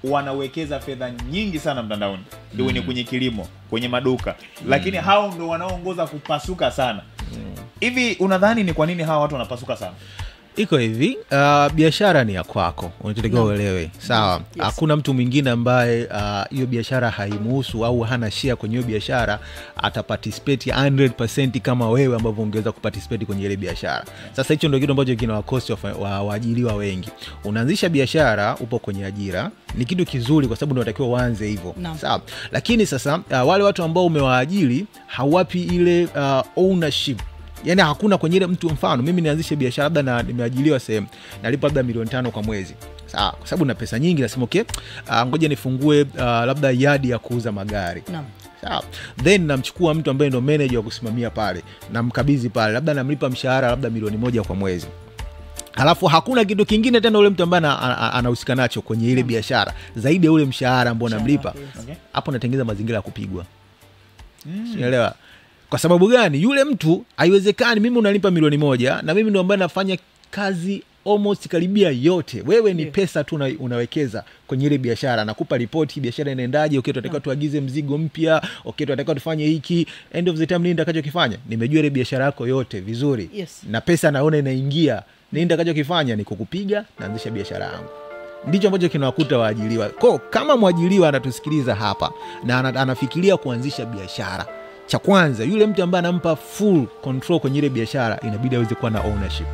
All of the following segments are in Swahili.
wanawekeza fedha nyingi sana mtandaoni. Ndio ni kwenye kilimo, kwenye maduka. Lakini hao ndio wanaoongoza kupasuka sana. Hivi unadhani ni kwa nini hawa watu wanapasuka sana? Iko hivi, biashara ni ya kwako, unatakiwa uelewe. Sawa. Hakuna mtu mwingine ambaye hiyo biashara haimuhusu au hana share kwenye hiyo biashara ataparticipate 100% kama wewe ambavyo ungeweza kuparticipate kwenye ile biashara. Sasa hicho ndio kitu ambacho kinawakosti waajiriwa wengi. Unaanzisha biashara, upo kwenye ajira, ni kitu kizuri kwa sababu unatakiwa uanze hivyo. Sawa. Lakini sasa wale watu ambao umewaajiri hawapi ile ownership. Yani hakuna kwenye ile mtu, mfano mimi nianzishe biashara labda na nimeajiriwa sehemu nalipa labda milioni 5 kwa mwezi. Sawa, kwa sababu na pesa nyingi nasema okay, ngoja nifungue labda yadi ya kuuza magari. Sawa. Then namchukua mtu ambaye ndo manager wa kusimamia pale, namkabidhi pale, labda namlipa mshahara labda milioni 1 kwa mwezi. Halafu hakuna kitu kingine tena ule mtu ambaye anahusika nacho kwenye ile biashara zaidi ya ule mshahara ambao namlipa. Hapo natengeneza mazingira ya kupigwa. Unaelewa? Kwa sababu gani? Yule mtu haiwezekani mimi unanipa milioni 1 na mimi ndo ambaye nafanya kazi almost karibia yote. Wewe ni pesa tu unawekeza kwenye ile biashara, nakupa ripoti biashara inaendaje, okay tunataka tuagize mzigo mpya, okay tunataka tufanye hiki, end of the time nini nitakachokifanya? Nimejua ile biashara yako yote vizuri. Na pesa naona inaingia. Nini nitakachokifanya ni kukupiga na anzisha biashara yangu. Ndicho ambacho kinawakuta waajiriwa. Kwa kama mwajiriwa anatusikiliza hapa na anafikiria kuanzisha biashara, cha kwanza yule mtu ambaye anampa full control kwenye ile biashara inabidi aweze kuwa na ownership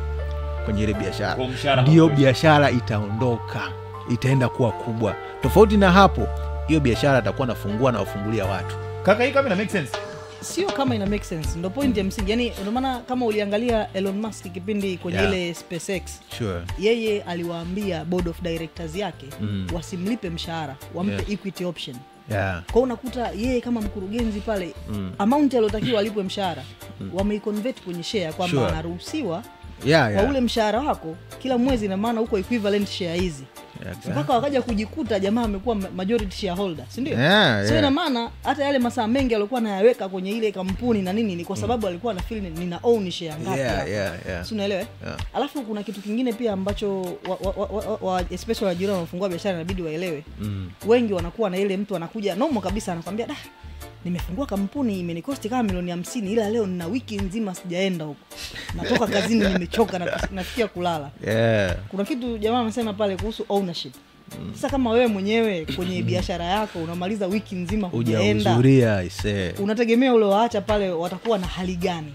kwenye ile biashara. Ndio biashara itaondoka, itaenda kuwa kubwa. Tofauti na hapo, hiyo biashara atakuwa anafungua na wafungulia watu. Kaka, hii kama ina make sense? Sio kama ina make sense. Ndio point ya msingi. Yani ndio maana kama uliangalia Elon Musk kipindi kwenye ile SpaceX. Yeye aliwaambia board of directors yake wasimlipe mshahara, wampe equity option. Kwa unakuta yeye kama mkurugenzi pale amount aliyotakiwa alipwe mshahara wameiconvert kwenye share kwamba anaruhusiwa kwa ule mshahara wako kila mwezi, na maana huko equivalent share hizi. Mpaka wakaja kujikuta jamaa amekuwa majority shareholder, si ndio? So ina maana hata yale masaa mengi alikuwa anayaweka kwenye ile kampuni na nini ni kwa sababu alikuwa na feel nina own share ngapi. Si unaelewa? Alafu kuna kitu kingine pia ambacho especially wajira wanafungua biashara inabidi waelewe. Wengi wanakuwa na ile mtu anakuja nomo kabisa anakuambia nimefungua kampuni imenikosti kama milioni 50 ila leo nina wiki nzima sijaenda huko. Natoka kazini nimechoka na nafikia kulala. Kuna kitu jamaa amesema pale kuhusu ownership. Sasa kama wewe mwenyewe kwenye biashara yako unamaliza wiki nzima hujaenda, unategemea ule waacha pale watakuwa na hali gani?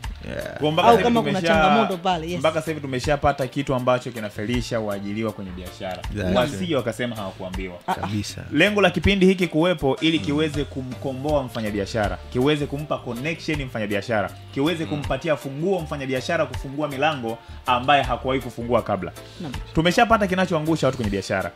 Au kama kuna changamoto pale. Mpaka sasa hivi tumeshapata kitu ambacho kinafelisha waajiriwa kwenye biashara. Wasije wakasema hawakuambiwa. Kabisa. Lengo la kipindi hiki kuwepo ili kiweze kumkomboa mfanyabiashara, kiweze kumpa connection mfanyabiashara, kiweze kumpatia funguo mfanyabiashara kufungua milango ambaye hakuwahi kufungua kabla. Tumeshapata kinachoangusha watu kwenye biashara.